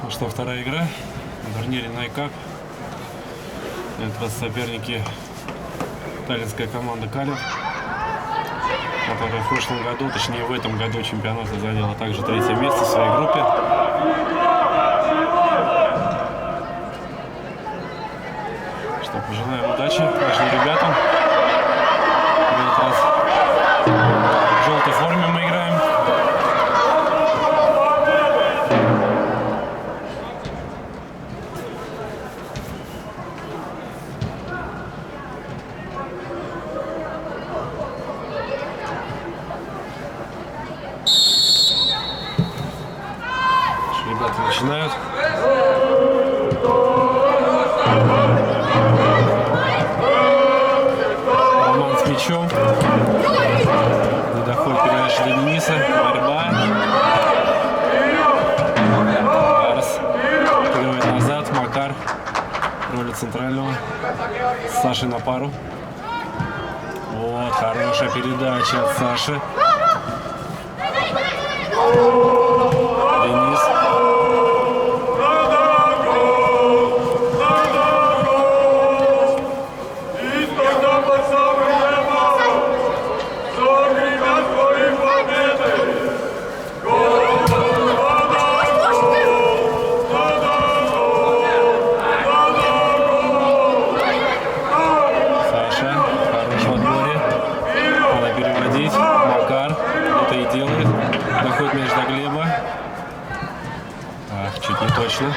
Ну что, вторая игра на турнире Найкап. Это соперники таллинская команда Калев, которая в прошлом году, точнее в этом году чемпионата заняла также третье место в своей группе. Что, пожелаем удачи нашим ребятам. В этот раз в желтой форме мы играем. Ребята начинают. Роман с мячом. Не доходит передача до Дениса. Борьба. Арс открывает назад. Макар. Роли центрального. С Сашей на пару. Вот, хорошая передача от Саши. Денис. Доходит мяч до Глеба. Ах, чуть не точно.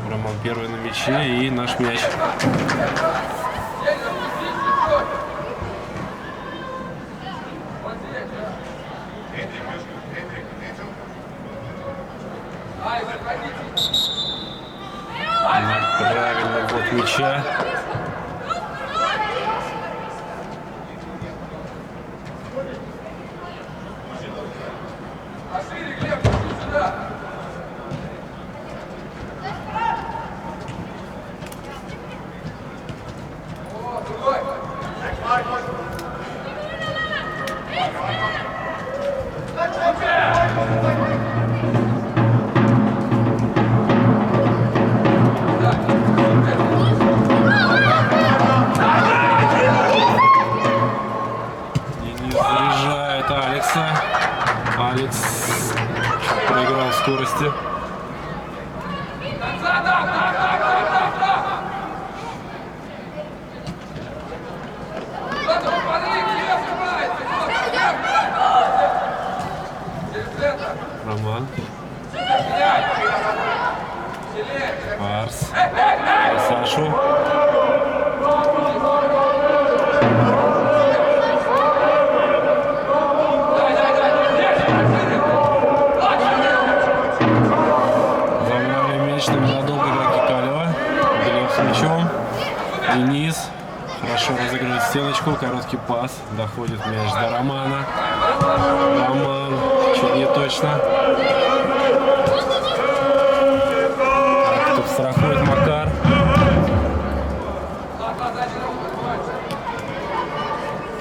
Роман первый на мяче и наш мяч. Правильный ввод мяча. Денис заряжает Алекса. Алекс проиграл в скорости. Роман. Арс. Сашу. Забрали мяч на молодого игрока Калева. Глеб с мячом. Денис. Хорошо разыгрывает стеночку. Короткий пас. Доходит мяч до Романа. Роман. Чуть не точно. Тут страхует Макар.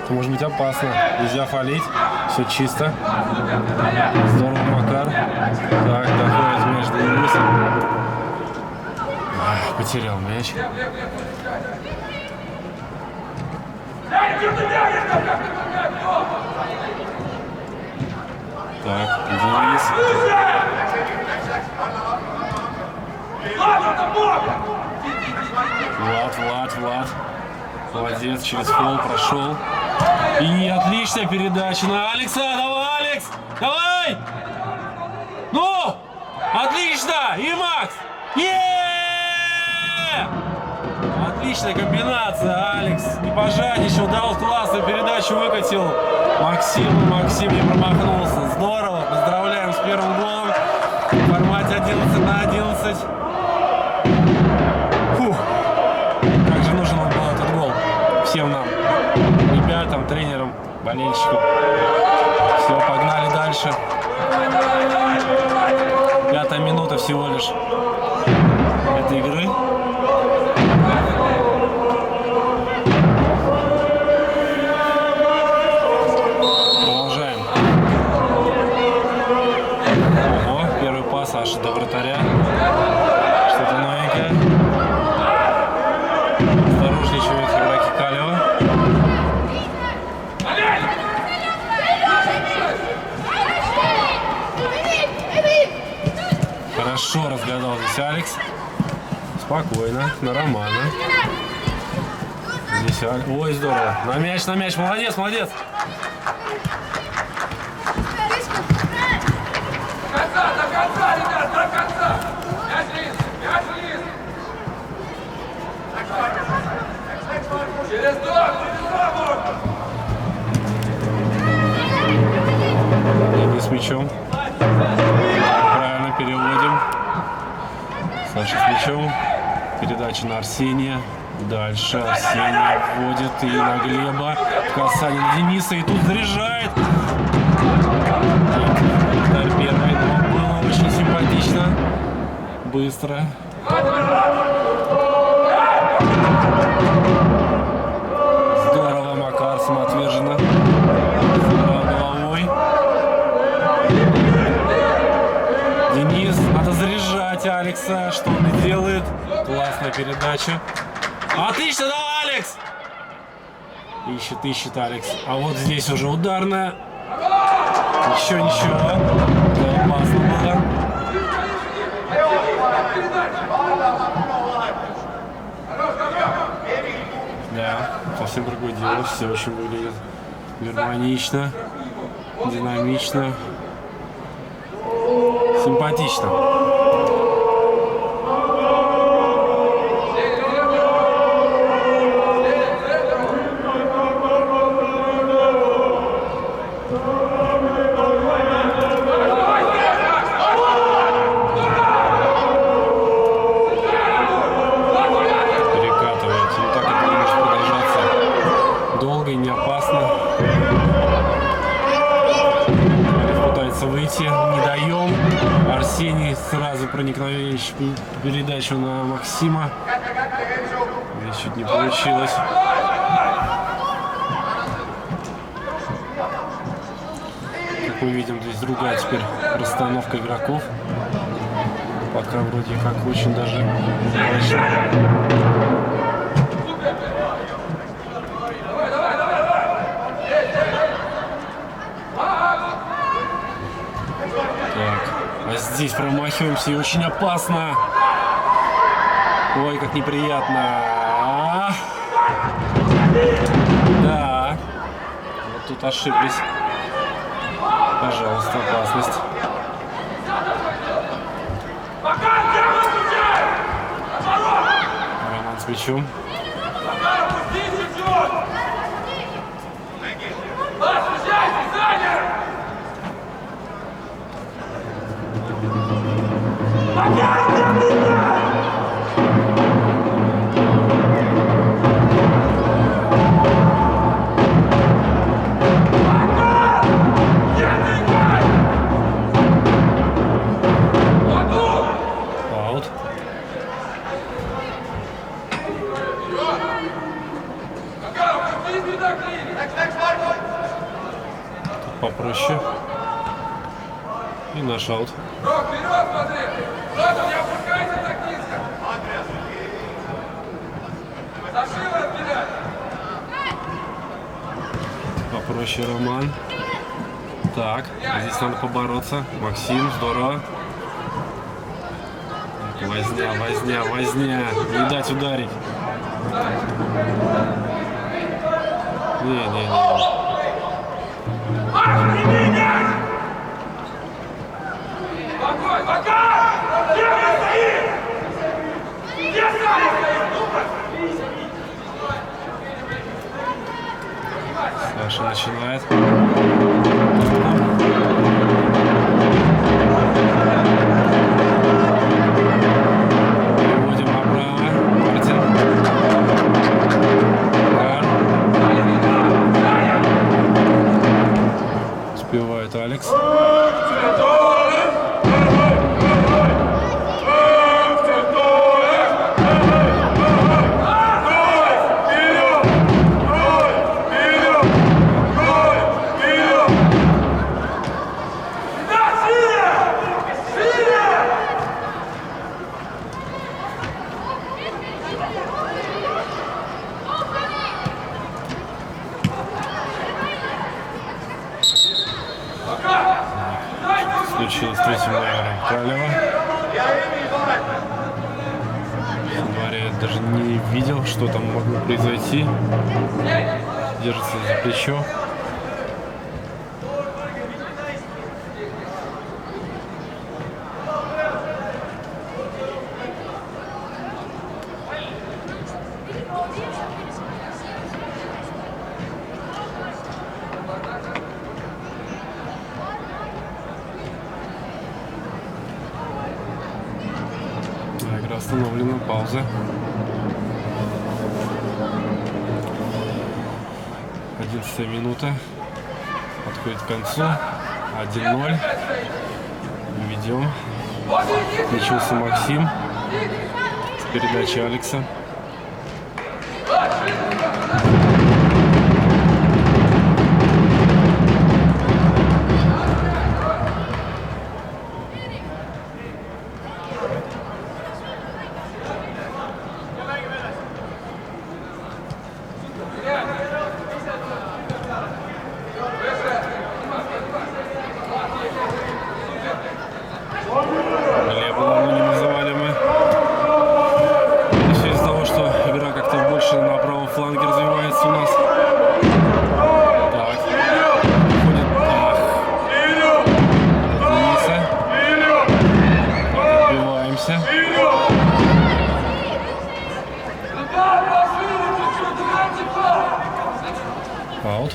Это может быть опасно. Нельзя фалить. Все чисто. Здорово, Макар. Так, доходит мяч до Дениса. Потерял мяч. Так, Денис. Влад. Молодец, через фол прошел. И отличная передача на Алекса. Давай, Алекс! Давай! Ну! Отлично! И Макс! Отличная комбинация, Алекс. Не пожадничал, дал классную передачу, выкатил. Максим не промахнулся. Здорово. Поздравляем с первым голом. В формате 11/11. Фух. Как же нужен был этот гол всем нам. Ребятам, тренерам, болельщикам. Все, погнали дальше. 5-я минута всего лишь этой игры. Продолжаем. вратаря. Что-то новенькое. Осторожничают игроки Калева. Хорошо разгадал здесь Алекс. Спокойно, на Романа. Здесь Алекс. Ой, здорово. На мяч, молодец, молодец. До конца, ребят, до конца. Мяч лист. Через два можно. И с мячом. Правильно переводим. Саша с мячом. Передача на Арсения. Дальше Арсений вводит и на Глеба. Касание на Дениса. И тут заряжает. Удар первый. Но было очень симпатично. Быстро. Здорово, Макар, самоотверженно. Здорово головой. Денис, надо заряжать Алекса. Что он и делает. Классная передача. Отлично, да, Алекс! Ищет Алекс. А вот здесь уже ударная. Еще ничего. Это опасно было. Да, совсем другое дело. Все очень выглядит гармонично, динамично, симпатично. Выйти не даем. Арсений сразу проникновение передачу на Максима. Здесь чуть не получилось. Как мы видим, здесь другая теперь расстановка игроков. Пока вроде как очень даже хорошо. Здесь промахиваемся и очень опасно. Ой, как неприятно. Да. Вот тут ошиблись. Пожалуйста, опасность. Роман с мячом. Попроще. И наш аут. Попроще, Роман. Так, здесь надо побороться. Максим, здорово. Возня. Не дать ударить. Не. Саша начинает. Переводим направо. Мартин. Успевает Алекс. случилось третьим номером Калева. Честно говоря, я даже не видел, что там могло произойти. Держится за плечо. Игра остановлена, пауза. 11 минута. Подходит к концу. 1-0. Ведем. Включился Максим. С передачи Алекса. Аут.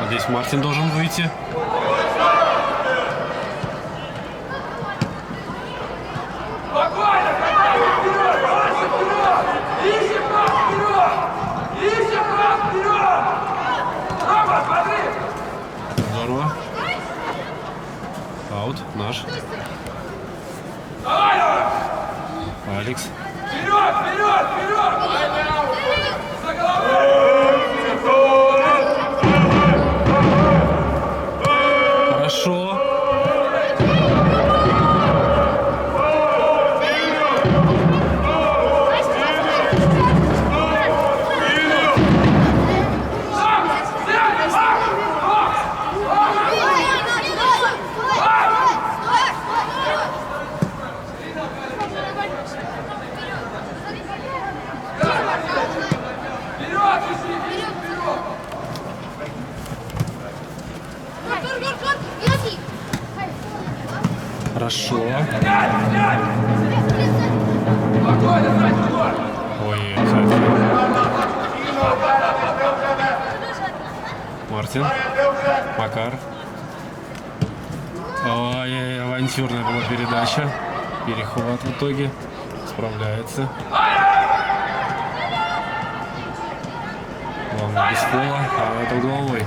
Здесь Мартин должен выйти. Здорово. Аут наш. Алекс. Вперед, вперед, вперед! За головой! Хорошо. Хорошо. Ой, Мартин. Макар. Ой, авантюрная была передача. Перехват в итоге. Справляется. Главное без пола, а это головой.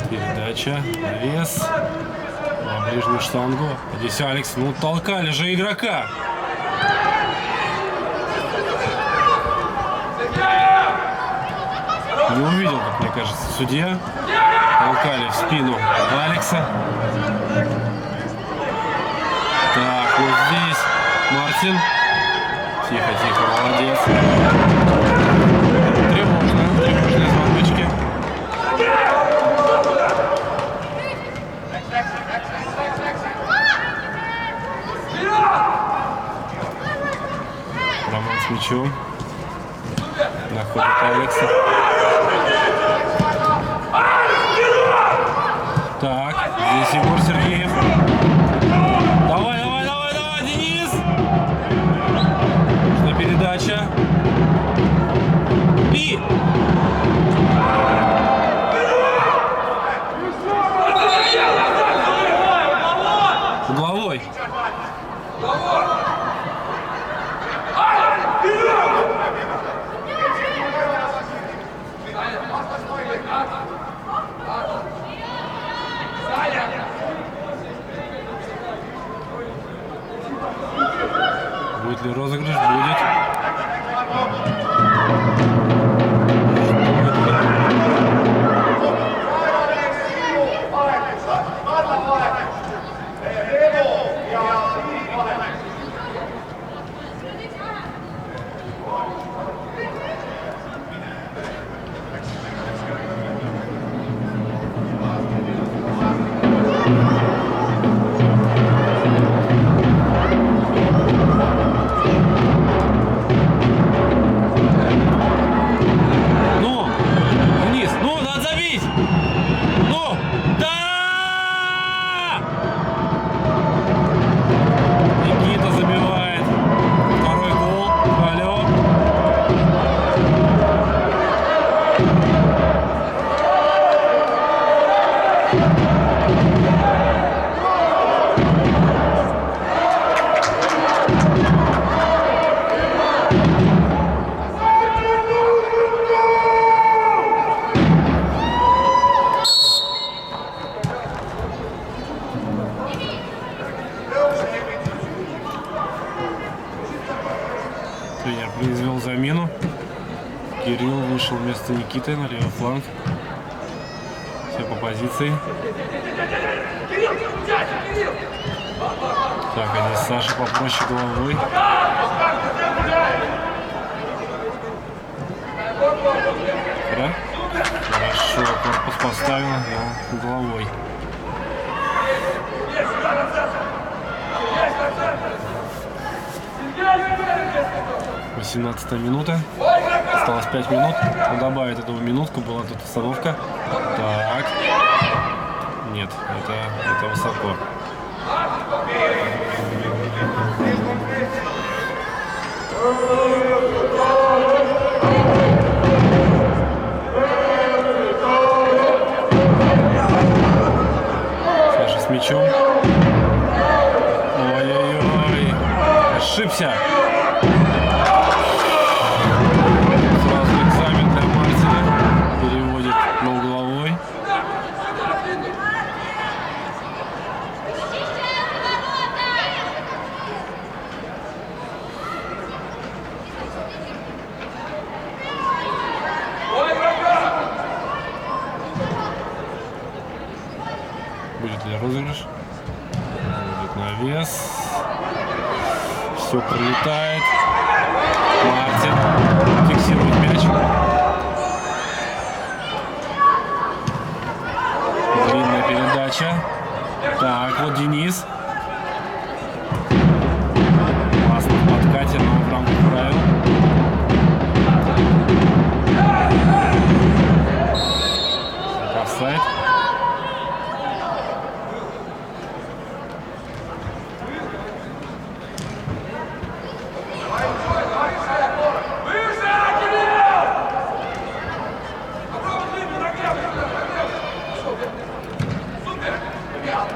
Передача, навес на ближнюю штангу. Здесь Алекс, ну толкали же игрока. Не увидел, как мне кажется, судья. Толкали в спину Алекса. Так, вот здесь Мартин. Тихо, тихо, молодец. Тревожные звоночки. Роман с мячом. Находит Алекса. Так, здесь Егор Сергеев. Давай, давай, давай, давай, Денис! Нужна передача. И... Угловой. Будет ли розыгрыш? Будет. Тренер произвел замену. Кирилл вышел вместо Никиты на левый фланг. Все по позиции. Так, а здесь Саша попроще головой. Да? Хорошо, корпус поставил, но головой. 18 минута. Осталось 5 минут. Он добавит эту минутку. Была тут остановка. Так. Нет, это высоко. Саша с мячом. Ой-ой-ой. Ошибся. Сразу экзамен для Мартина. Переводит на угловой. Будет ли розыгрыш? Будет навес. Все пролетает. Мартин фиксирует мяч. Длинная передача. Так, вот Денис. Классно в подкате, но в рамках правил. Офсайд.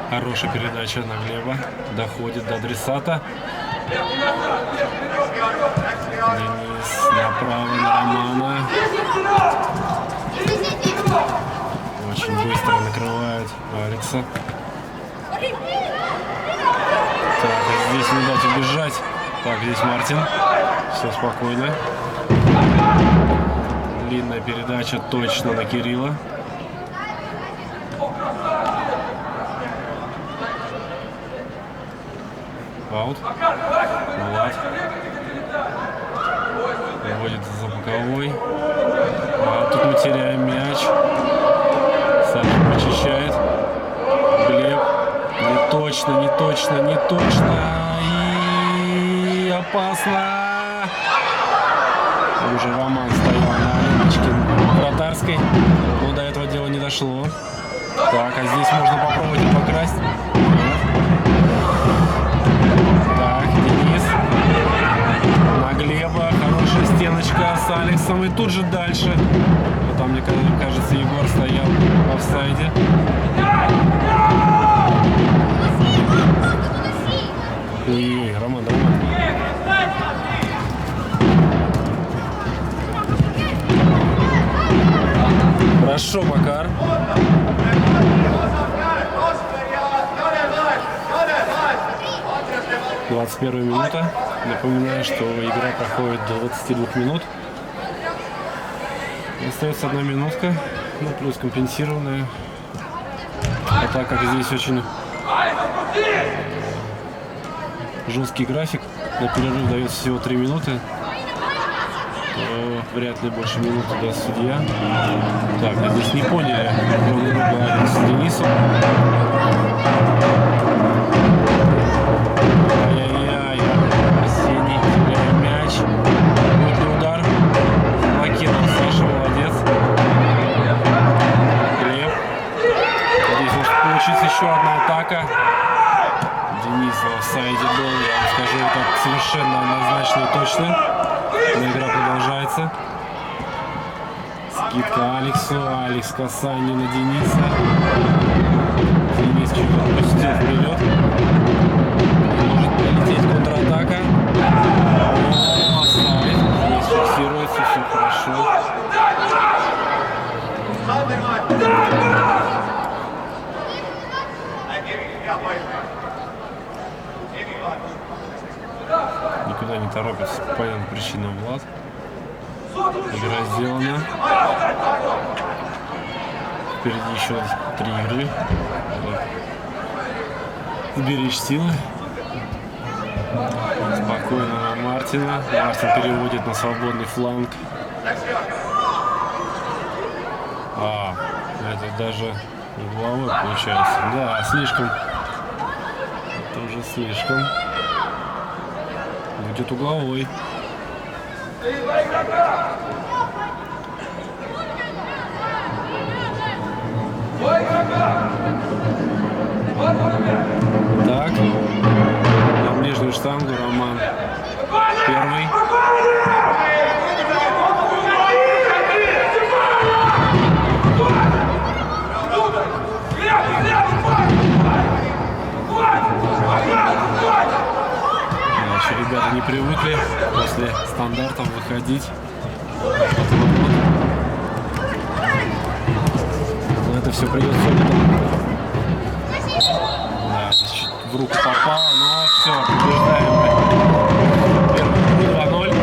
Хорошая передача на Глеба. Доходит до адресата. Денис направо на Романа. Очень быстро накрывает Алекса. Так, а здесь не дать убежать. Так, здесь Мартин. Все спокойно. Длинная передача точно на Кирилла. Аут. Влад. Выводит за боковой. А тут мы теряем мяч. Саша почищает. Глеб. Не точно, не точно, не точно. И опасно. Уже Роман стоял на ленточке вратарской. Но до этого дела не дошло. Так, а здесь можно попробовать покрасть. Так, Денис. На Глеба. Хорошая стеночка с Алексом. И тут же дальше. Но там, мне кажется, Егор стоял в офсайде. Ой-ой-ой, Роман. Хорошо, Макар. 21 минута. Напоминаю, что игра проходит до 22 минут. Остается 1 минутка, ну плюс компенсированная. А так как здесь очень жесткий график, на перерыв дается всего 3 минуты, то вряд ли больше минуты даст судья. Так, мы здесь не поняли друг друга Алекс с Денисом. Ай-яй-яй, Арсений теряет мяч. Будет ли удар? Блокировал Саша, молодец. Глеб. Здесь может получиться еще одна атака. Денис в офсайде был, я вам скажу, это совершенно однозначно и точно. Но игра продолжается. Скидка Алексу, Алекс касание на Дениса. Денис чуть отпустил вперед. Может прилететь контратака. Офсайд. Денис фиксируется, все хорошо. Никуда не торопится по понятным причинам Влад. Игра сделана. Впереди еще 3 игры. Сберечь силы. Спокойно на Мартина. Мартин переводит на свободный фланг. Это даже угловой получается. Да, слишком. Это уже слишком. Будет угловой. Так. На ближнюю штангу Роман. Первый. Еще ребята не привыкли после стандартов выходить. Но это все придется. Да, здесь чуть в руку попало, но все, побеждаем мы. Первый 2-0.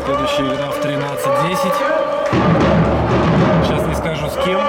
Следующая игра в 13-10. Сейчас не скажу с кем.